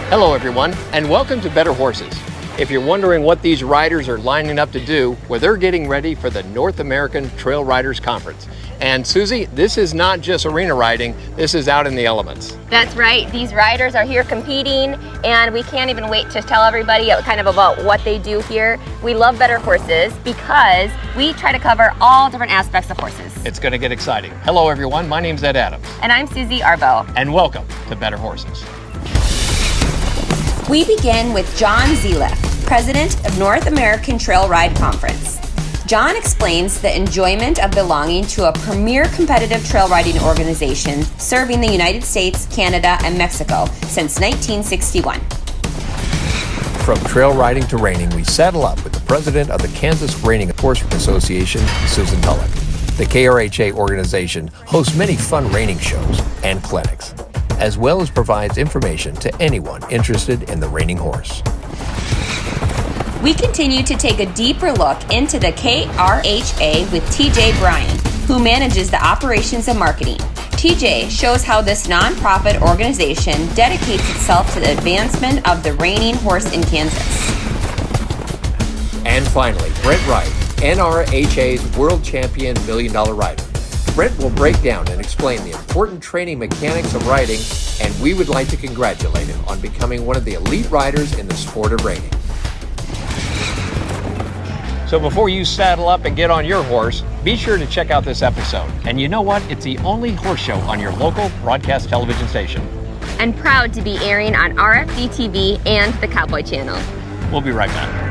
Hello everyone, and welcome to Better Horses. If you're wondering what these riders are lining up to do, well, they're getting ready for the North American Trail Riders Conference. And Susie, this is not just arena riding, this is out in the elements. That's right, these riders are here competing, and we can't even wait to tell everybody kind of about what they do here. We love Better Horses because we try to cover all different aspects of horses. It's going to get exciting. Hello everyone, my name's Ed Adams. And I'm Susie Arbo. And welcome to Better Horses. We begin with John Zeliff, President of North American Trail Ride Conference. John explains the enjoyment of belonging to a premier competitive trail riding organization serving the United States, Canada, and Mexico since 1961. From trail riding to reining, we saddle up with the president of the Kansas Reining Horse Association, Susan Tullock. The KRHA organization hosts many fun reining shows and clinics, as well as provides information to anyone interested in the reining horse. We continue to take a deeper look into the KRHA with TJ Bryan, who manages the operations and marketing. TJ shows how this nonprofit organization dedicates itself to the advancement of the reining horse in Kansas. And finally, Brent Wright, NRHA's world champion $1 million rider. Brent will break down and explain the important training mechanics of riding, and we would like to congratulate him on becoming one of the elite riders in the sport of reining. So before you saddle up and get on your horse, be sure to check out this episode. And you know what? It's the only horse show on your local broadcast television station. And proud to be airing on RFD TV and the Cowboy Channel. We'll be right back.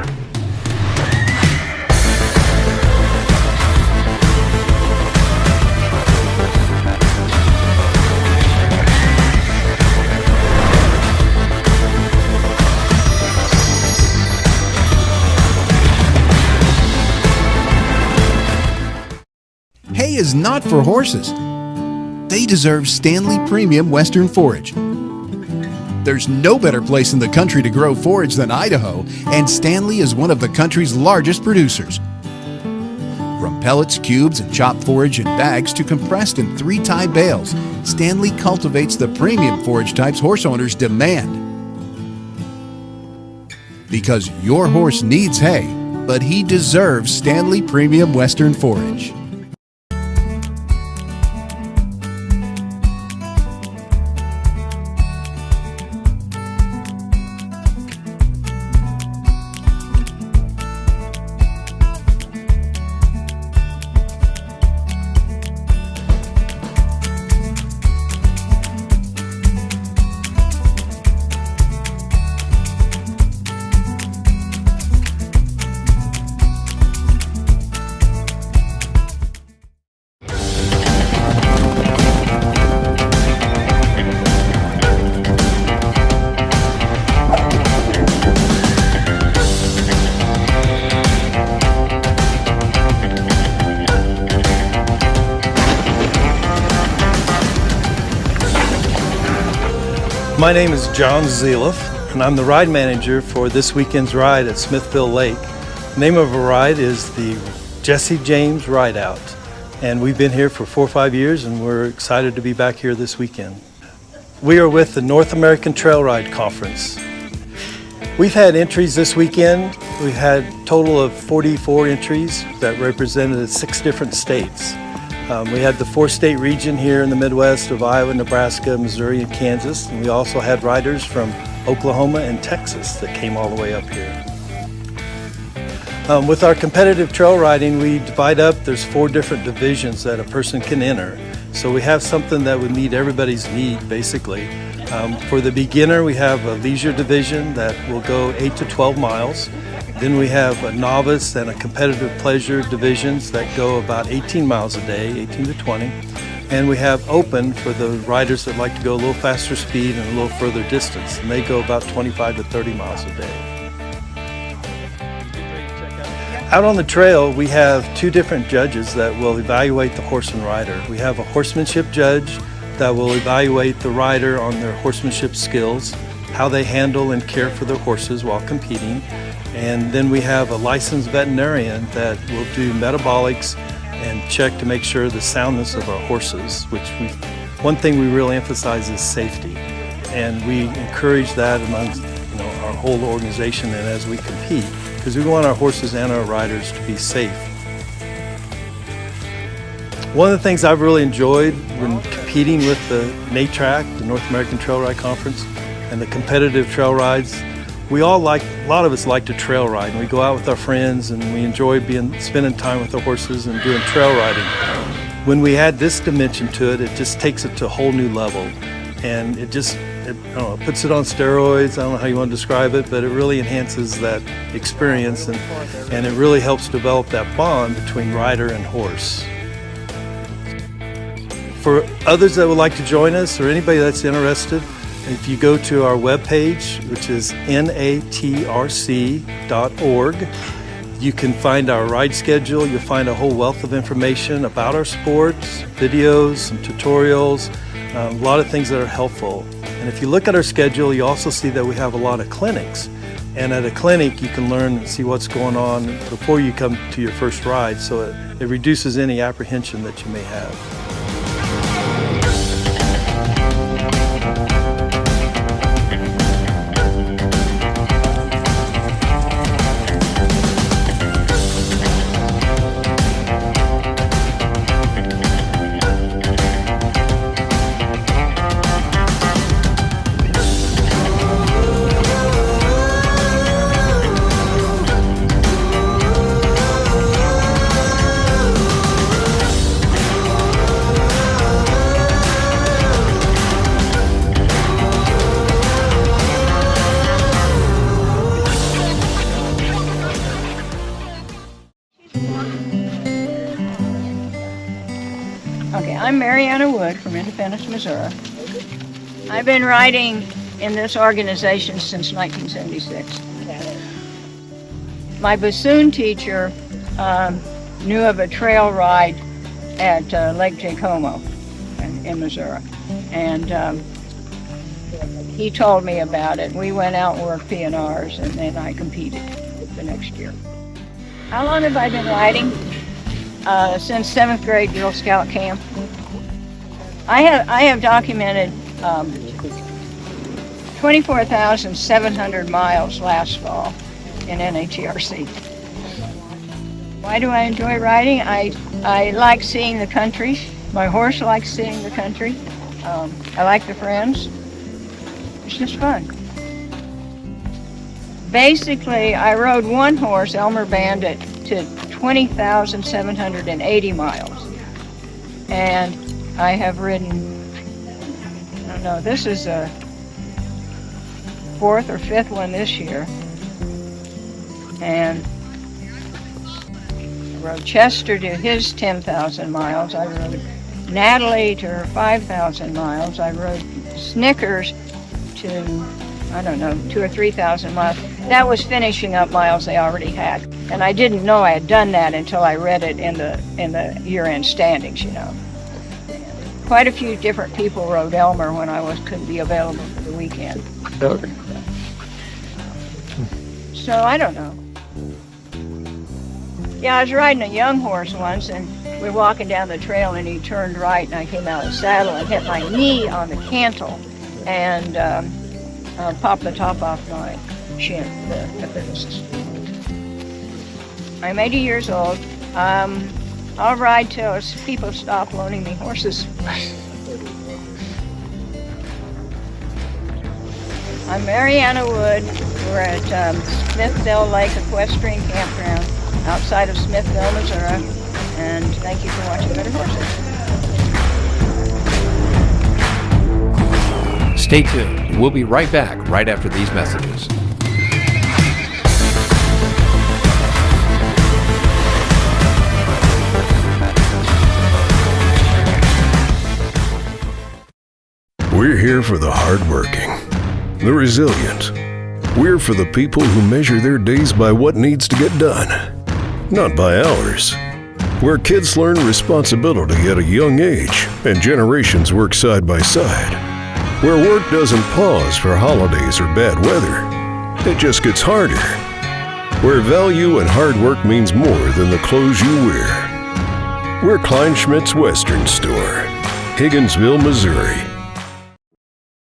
Hay is not for horses. They deserve Stanley Premium Western Forage. There's no better place in the country to grow forage than Idaho, and Stanley is one of the country's largest producers. From pellets, cubes, and chopped forage in bags to compressed in 3-tie bales, Stanley cultivates the premium forage types horse owners demand. Because your horse needs hay, but he deserves Stanley Premium Western Forage. My name is John Zeliff, and I'm the ride manager for this weekend's ride at Smithville Lake. The name of our ride is the Jesse James Ride Out, and we've been here for 4 or 5 years, and we're excited to be back here this weekend. We are with the North American Trail Ride Conference. We've had entries this weekend. We've had a total of 44 entries that represented 6 different states. We had the 4-state region here in the Midwest of Iowa, Nebraska, Missouri, and Kansas. And we also had riders from Oklahoma and Texas that came all the way up here. With our competitive trail riding, we divide up. There's 4 different divisions that a person can enter. So we have something that would meet everybody's need, basically. For the beginner, we have a leisure division that will go 8 to 12 miles. Then we have a novice and a competitive pleasure divisions that go about 18 miles a day, 18 to 20. And we have open for the riders that like to go a little faster speed and a little further distance. And they go about 25 to 30 miles a day. Out on the trail, we have 2 different judges that will evaluate the horse and rider. We have a horsemanship judge that will evaluate the rider on their horsemanship skills, how they handle and care for their horses while competing. And then we have a licensed veterinarian that will do metabolics and check to make sure the soundness of our horses, one thing we really emphasize is safety. and we encourage that amongst our whole organization and as we compete, because we want our horses and our riders to be safe. One of the things I've really enjoyed when competing with the NATRC, the North American Trail Ride Conference, and the competitive trail rides, a lot of us like to trail ride, and we go out with our friends and we enjoy spending time with the horses and doing trail riding. When we add this dimension to it, it just takes it to a whole new level, and it puts it on steroids. I don't know how you want to describe it, but it really enhances that experience, and it really helps develop that bond between rider and horse. For others that would like to join us, or anybody that's interested, if you go to our webpage, which is NATRC.org, you can find our ride schedule. You'll find a whole wealth of information about our sports, videos, some tutorials, a lot of things that are helpful. And if you look at our schedule, you also see that we have a lot of clinics. And at a clinic, you can learn and see what's going on before you come to your first ride, so it reduces any apprehension that you may have. I'm Wood from Independence, Missouri. I've been riding in this organization since 1976. My bassoon teacher knew of a trail ride at Lake Tacoma in Missouri, and he told me about it. We went out and worked P&Rs, and then I competed the next year. How long have I been riding? Since 7th grade Girl Scout camp. I have documented 24,700 miles last fall in NATRC. Why do I enjoy riding? I like seeing the country. My horse likes seeing the country. I like the friends. It's just fun. Basically, I rode one horse, Elmer Bandit, to 20,780 miles. And I have ridden, I don't know, this is a 4th or 5th one this year. And I rode Chester to his 10,000 miles. I rode Natalie to her 5,000 miles. I rode Snickers to, I don't know, 2,000 or 3,000 miles. That was finishing up miles they already had. And I didn't know I had done that until I read it in the year-end standings, Quite a few different people rode Elmer when I couldn't be available for the weekend. Okay. So I don't know. Yeah, I was riding a young horse once, and we were walking down the trail, and he turned right, and I came out of the saddle and hit my knee on the cantle, and popped the top off my shin, the epiphysis. I'm 80 years old. I'll ride till people stop loaning me horses. I'm Mariana Wood. We're at Smithville Lake Equestrian Campground outside of Smithville, Missouri. And thank you for watching Better Horses. Stay tuned. We'll be right back right after these messages. We're here for the hardworking, the resilient. We're for the people who measure their days by what needs to get done, not by hours. Where kids learn responsibility at a young age and generations work side by side. Where work doesn't pause for holidays or bad weather. It just gets harder. Where value and hard work means more than the clothes you wear. We're Kleinschmidt's Western Store, Higginsville, Missouri.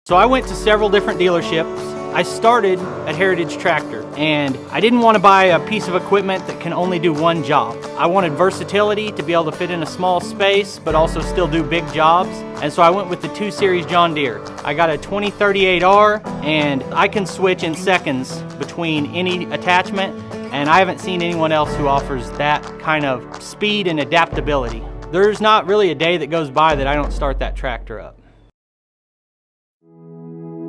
So I went to several different dealerships. I started at Heritage Tractor, and I didn't want to buy a piece of equipment that can only do one job. I wanted versatility to be able to fit in a small space, but also still do big jobs. And so I went with the 2 Series John Deere. I got a 2038R, and I can switch in seconds between any attachment, and I haven't seen anyone else who offers that kind of speed and adaptability. There's not really a day that goes by that I don't start that tractor up.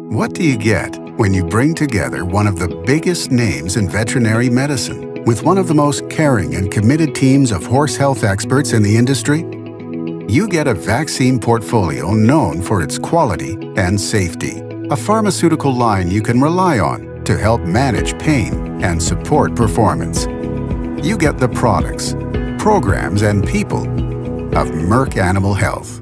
What do you get when you bring together one of the biggest names in veterinary medicine with one of the most caring and committed teams of horse health experts in the industry? You get a vaccine portfolio known for its quality and safety, a pharmaceutical line you can rely on to help manage pain and support performance. You get the products, programs, and people of Merck Animal Health.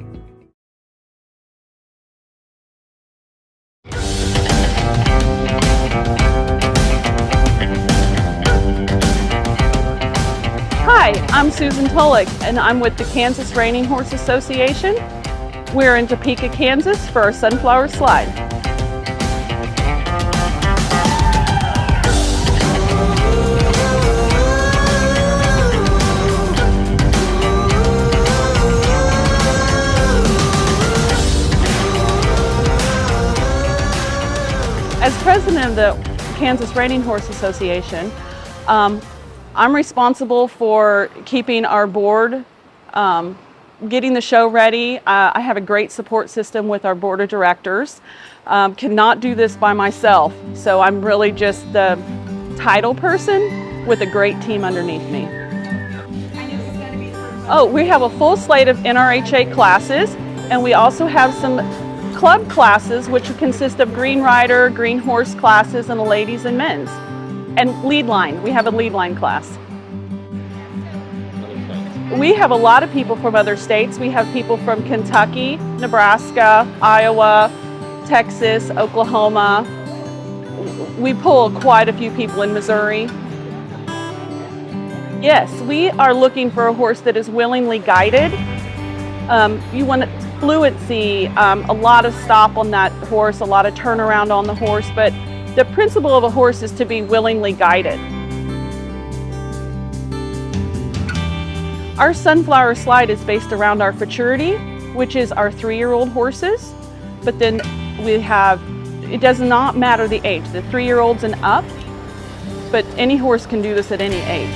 Hi, I'm Susan Tullock, and I'm with the Kansas Reining Horse Association. We're in Topeka, Kansas for our Sunflower Slide. As president of the Kansas Reining Horse Association, I'm responsible for keeping our board, getting the show ready. I have a great support system with our board of directors. Cannot do this by myself, so I'm really just the title person with a great team underneath me. Oh, we have a full slate of NRHA classes, and we also have some club classes, which consist of green rider, green horse classes, and a ladies and men's. And lead line, we have a lead line class. We have a lot of people from other states. We have people from Kentucky, Nebraska, Iowa, Texas, Oklahoma. We pull quite a few people in Missouri. Yes, we are looking for a horse that is willingly guided. You want fluency, a lot of stop on that horse, a lot of turnaround on the horse, but the principle of a horse is to be willingly guided. Our Sunflower Slide is based around our futurity, which is our 3-year-old horses, but then we have, it does not matter the age, the 3-year-olds and up, but any horse can do this at any age.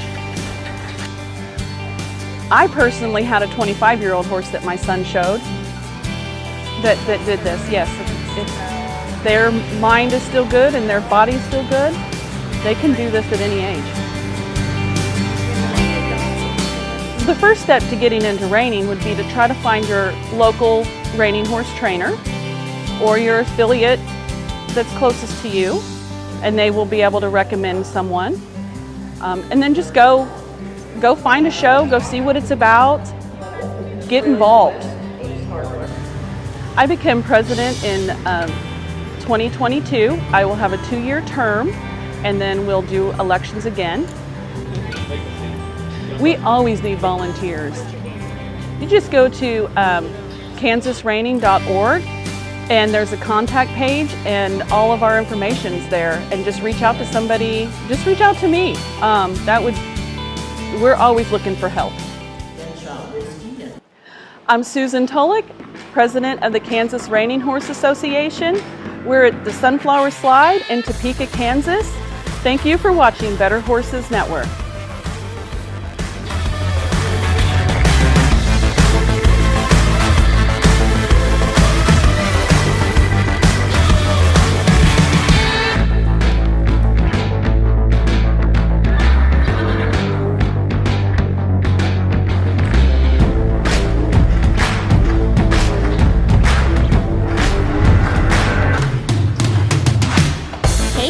I personally had a 25-year-old horse that my son showed that did this, yes. Their mind is still good and their body is still good. They can do this at any age. The first step to getting into reining would be to try to find your local reining horse trainer or your affiliate that's closest to you, and they will be able to recommend someone. And then just go find a show, go see what it's about, get involved. I became president in 2022. I will have a 2-year term, and then we'll do elections again. We always need volunteers. You just go to kansasreining.org, and there's a contact page, and all of our information is there. And just reach out to somebody. Just reach out to me. We're always looking for help. I'm Susan Tullock, president of the Kansas Reining Horse Association. We're at the Sunflower Slide in Topeka, Kansas. Thank you for watching Better Horses Network.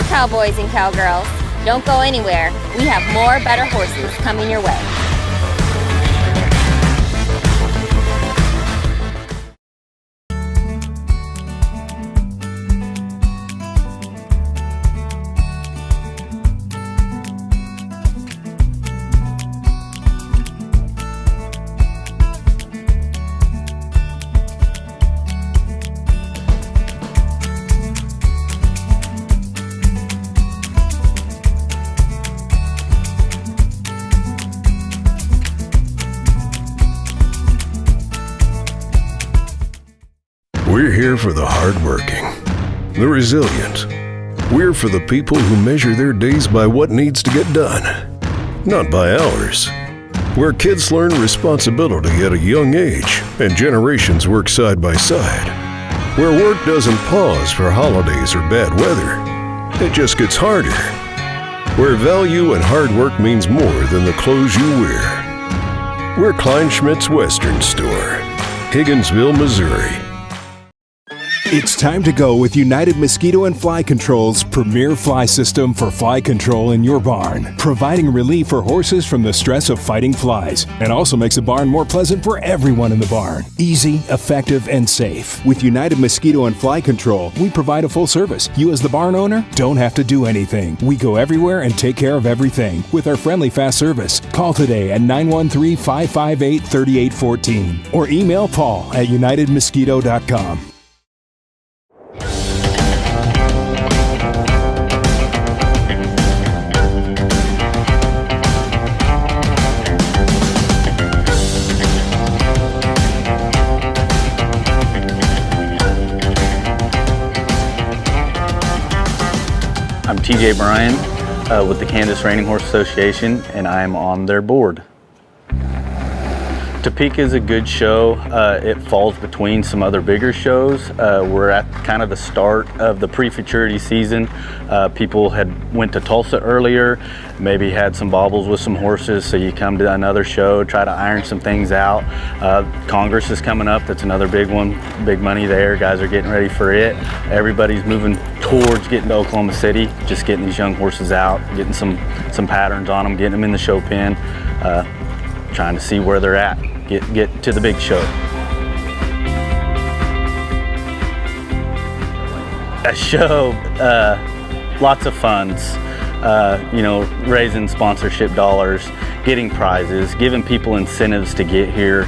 Cowboys and cowgirls, don't go anywhere. We have more Better Horses coming your way. We're here for the hardworking, the resilient. We're for the people who measure their days by what needs to get done, not by hours. Where kids learn responsibility at a young age and generations work side by side. Where work doesn't pause for holidays or bad weather. It just gets harder. Where value and hard work means more than the clothes you wear. We're Kleinschmidt's Western Store, Higginsville, Missouri. It's time to go with United Mosquito and Fly Control's premier fly system for fly control in your barn, providing relief for horses from the stress of fighting flies, and also makes the barn more pleasant for everyone in the barn. Easy, effective, and safe. With United Mosquito and Fly Control, we provide a full service. You as the barn owner don't have to do anything. We go everywhere and take care of everything with our friendly fast service. Call today at 913-558-3814 or email Paul at unitedmosquito.com. I'm TJ Bryan with the Kansas Reining Horse Association, and I'm on their board. Topeka is a good show. It falls between some other bigger shows. We're at kind of the start of the pre-futurity season. People went to Tulsa earlier, maybe had some baubles with some horses, so you come to another show, try to iron some things out. Congress is coming up, that's another big one, big money there. Guys are getting ready for it. Everybody's moving towards getting to Oklahoma City, just getting these young horses out, getting some patterns on them, getting them in the show pen, trying to see where they're at. Get to the big show. A show, lots of funds, raising sponsorship dollars, getting prizes, giving people incentives to get here,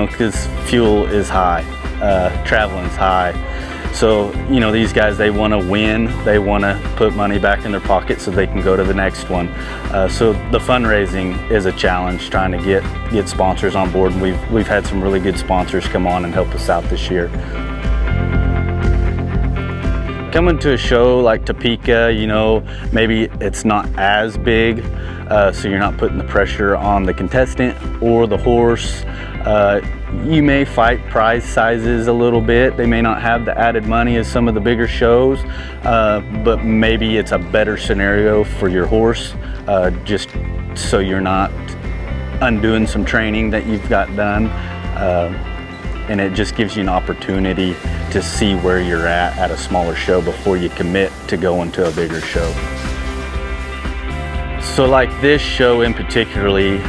because fuel is high, traveling's high. So, these guys, they want to win, they want to put money back in their pocket so they can go to the next one. So the fundraising is a challenge, trying to get sponsors on board, and we've had some really good sponsors come on and help us out this year. Coming to a show like Topeka, maybe it's not as big, so you're not putting the pressure on the contestant or the horse. You may fight prize sizes a little bit. They may not have the added money as some of the bigger shows, but maybe it's a better scenario for your horse, just so you're not undoing some training that you've got done. And it just gives you an opportunity to see where you're at a smaller show before you commit to going to a bigger show. So like this show in particularly,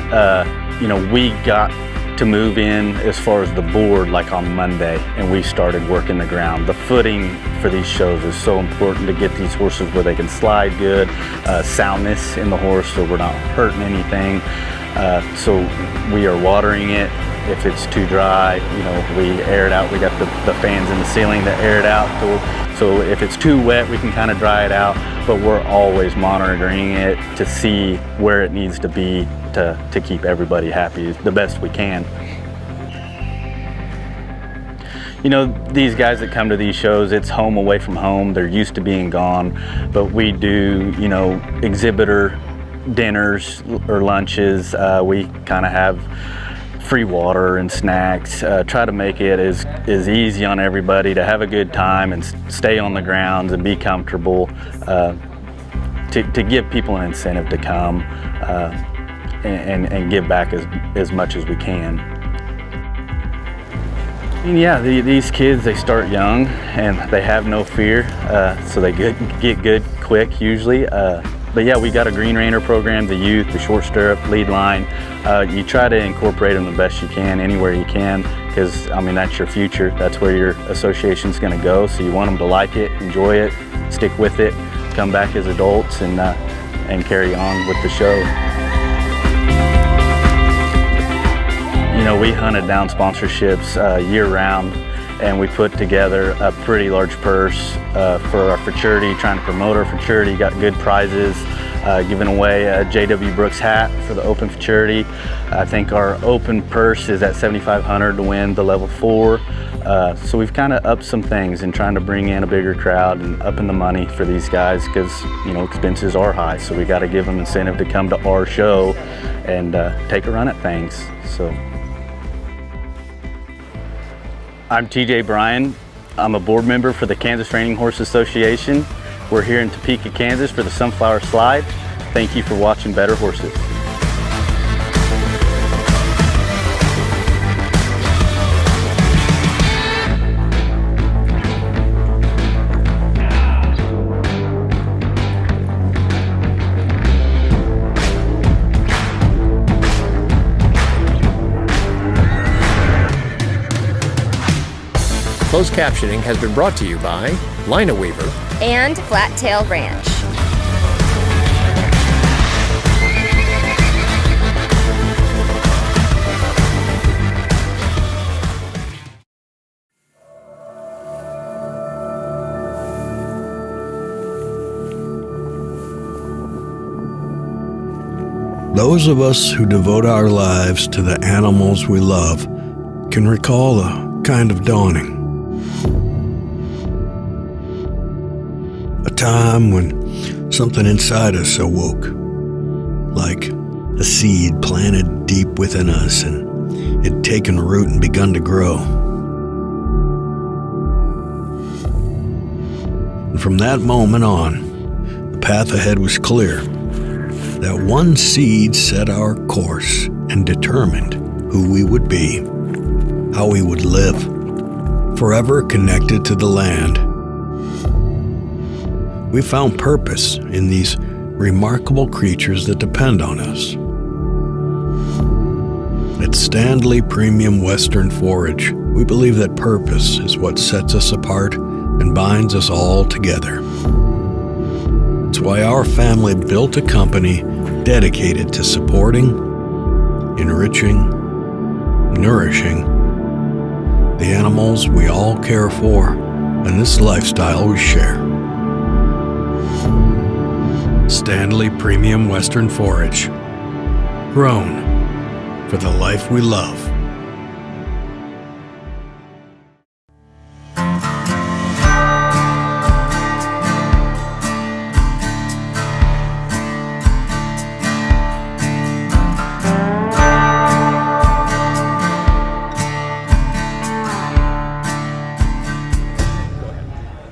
we got to move in as far as the board like on Monday, and we started working the ground. The footing for these shows is so important to get these horses where they can slide good, soundness in the horse so we're not hurting anything. So we are watering it. If it's too dry, we air it out. We got the fans in the ceiling that air it out. So if it's too wet, we can kind of dry it out, but we're always monitoring it to see where it needs to be to keep everybody happy the best we can. These guys that come to these shows, it's home away from home. They're used to being gone, but we do, exhibitor dinners or lunches. We kind of have free water and snacks, try to make it as easy on everybody to have a good time and stay on the grounds and be comfortable, to give people an incentive to come and give back as much as we can. And yeah, these kids, they start young and they have no fear, so they get good quick usually. But yeah, we got a Green Rainer program, the youth, the short stirrup, lead line. You try to incorporate them the best you can, anywhere you can, because that's your future. That's where your association's going to go. So you want them to like it, enjoy it, stick with it, come back as adults, and carry on with the show. We hunted down sponsorships year-round, and we put together a pretty large purse for our fraternity, trying to promote our fraternity. Got good prizes, giving away a J.W. Brooks hat for the open fraternity. I think our open purse is at $7,500 to win the level 4. So we've kind of upped some things and trying to bring in a bigger crowd and upping the money for these guys because, you know, expenses are high. So we got to give them incentive to come to our show and take a run at things. So I'm TJ Bryan. I'm a board member for the Kansas Reining Horse Association. We're here in Topeka, Kansas for the Sunflower Slide. Thank you for watching Better Horses. Closed captioning has been brought to you by Lina Weaver and Flat Tail Ranch. Those of us who devote our lives to the animals we love can recall a kind of dawning. A time when something inside us awoke, like a seed planted deep within us, and it had taken root and begun to grow. And from that moment on, the path ahead was clear. That one seed set our course and determined who we would be, how we would live, forever connected to the land. We found purpose in these remarkable creatures that depend on us. At Stanley Premium Western Forage, we believe that purpose is what sets us apart and binds us all together. It's why our family built a company dedicated to supporting, enriching, nourishing the animals we all care for and this lifestyle we share. Stanley Premium Western Forage, grown for the life we love.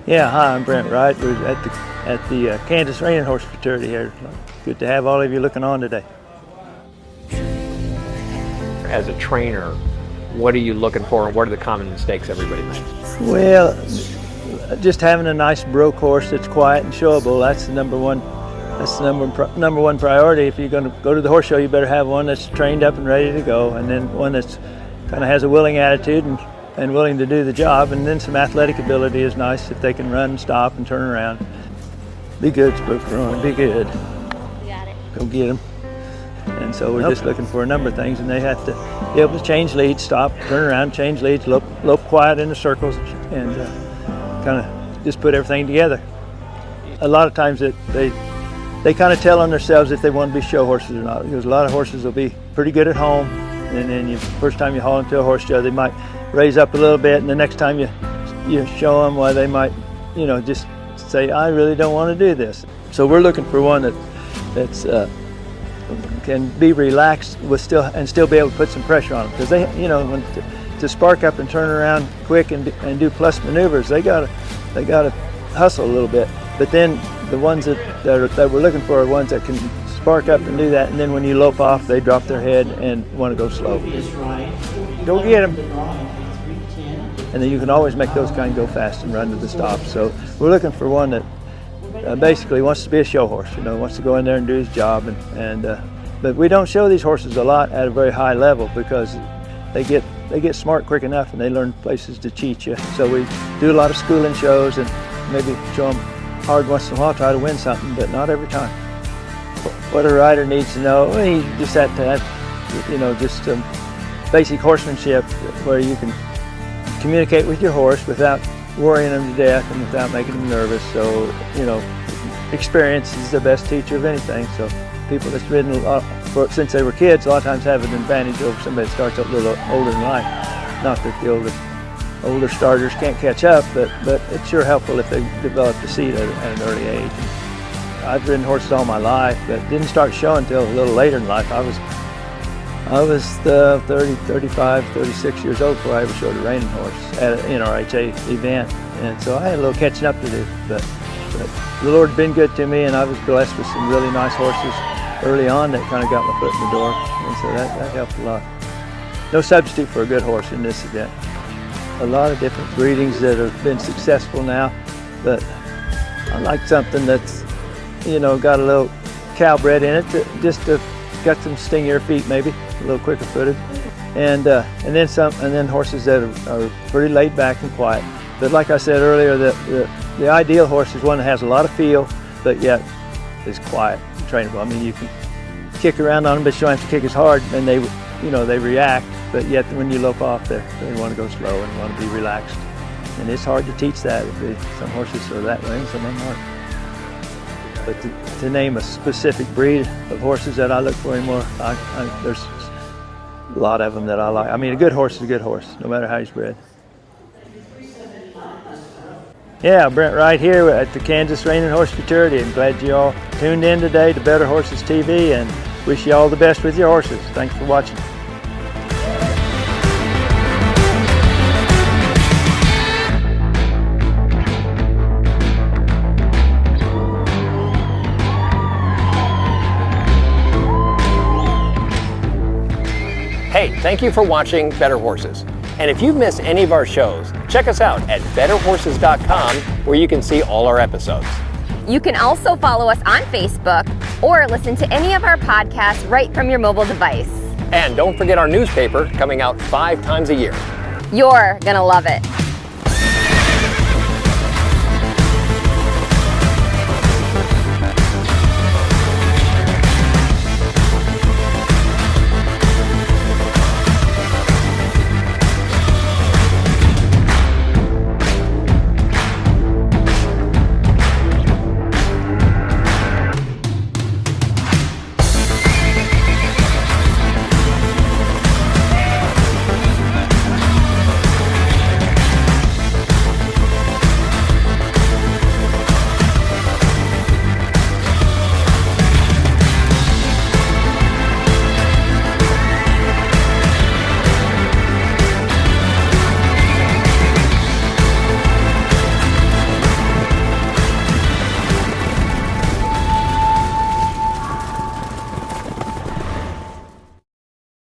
Yeah, hi, I'm Brent Wright. We're at the Kansas Reining Horse Fraternity here. Good to have all of you looking on today. As a trainer, what are you looking for and what are the common mistakes everybody makes? Well, just having a nice broke horse that's quiet and showable, that's the number one. That's the number one priority. If you're going to go to the horse show, you better have one that's trained up and ready to go, and then one that's kind of has a willing attitude and willing to do the job, and then some athletic ability is nice if they can run, stop, and turn around. Be good, Spook Run, be good. Got it. Go get them. And so we're just looking for a number of things, and they have to be able to change leads, stop, turn around, change leads, lope quiet in the circles, and kind of just put everything together. A lot of times they kind of tell on themselves if they want to be show horses or not, because a lot of horses will be pretty good at home, and then first time you haul them to a horse show, they might raise up a little bit, and the next time you show them, why they might, just say, I really don't want to do this. So we're looking for one that's can be relaxed with still be able to put some pressure on them, because they, to spark up and turn around quick and do plus maneuvers, they gotta hustle a little bit. But then the ones that we're looking for are ones that can spark up and do that, and then when you lope off, they drop their head and want to go slow. Go get them. And then you can always make those kind go fast and run to the stop. So we're looking for one that basically wants to be a show horse, wants to go in there and do his job. But we don't show these horses a lot at a very high level because they get smart quick enough and they learn places to cheat you. So we do a lot of schooling shows and maybe show them hard once in a while, try to win something, but not every time. What a rider needs to know, you just have to have, just some basic horsemanship where you can communicate with your horse without worrying them to death and without making them nervous. So, experience is the best teacher of anything. So people that's ridden a lot since they were kids a lot of times have an advantage over somebody that starts a little older in life. Not that the older older starters can't catch up, but it's sure helpful if they develop the seat at an early age. I've ridden horses all my life, but didn't start showing until a little later in life. I was 30, 35, 36 years old before I ever showed a reining horse at an NRHA event, and so I had a little catching up to do. But the Lord's been good to me, and I was blessed with some really nice horses early on that kind of got my foot in the door, and so that helped a lot. No substitute for a good horse in this event. A lot of different breedings that have been successful now, but I like something that's, you know, got a little cow bred in it, got some stingier feet maybe, a little quicker footed, and then horses that are pretty laid back and quiet. But like I said earlier, the ideal horse is one that has a lot of feel, but yet is quiet, trainable. I mean, you can kick around on them, but you don't have to kick as hard, and they react. But yet when you lope off, they want to go slow and want to be relaxed. And it's hard to teach that. Some horses are that way and some of them aren't. But to name a specific breed of horses that I look for anymore, there's a lot of them that I like. I mean, a good horse is a good horse, no matter how he's bred. Yeah, Brent Wright here at the Kansas Reining Horse Futurity. I'm glad you all tuned in today to Better Horses TV, and wish you all the best with your horses. Thanks for watching. Hey, thank you for watching Better Horses. And if you've missed any of our shows, check us out at betterhorses.com, where you can see all our episodes. You can also follow us on Facebook or listen to any of our podcasts right from your mobile device. And don't forget our newspaper, coming out 5 times a year. You're gonna love it.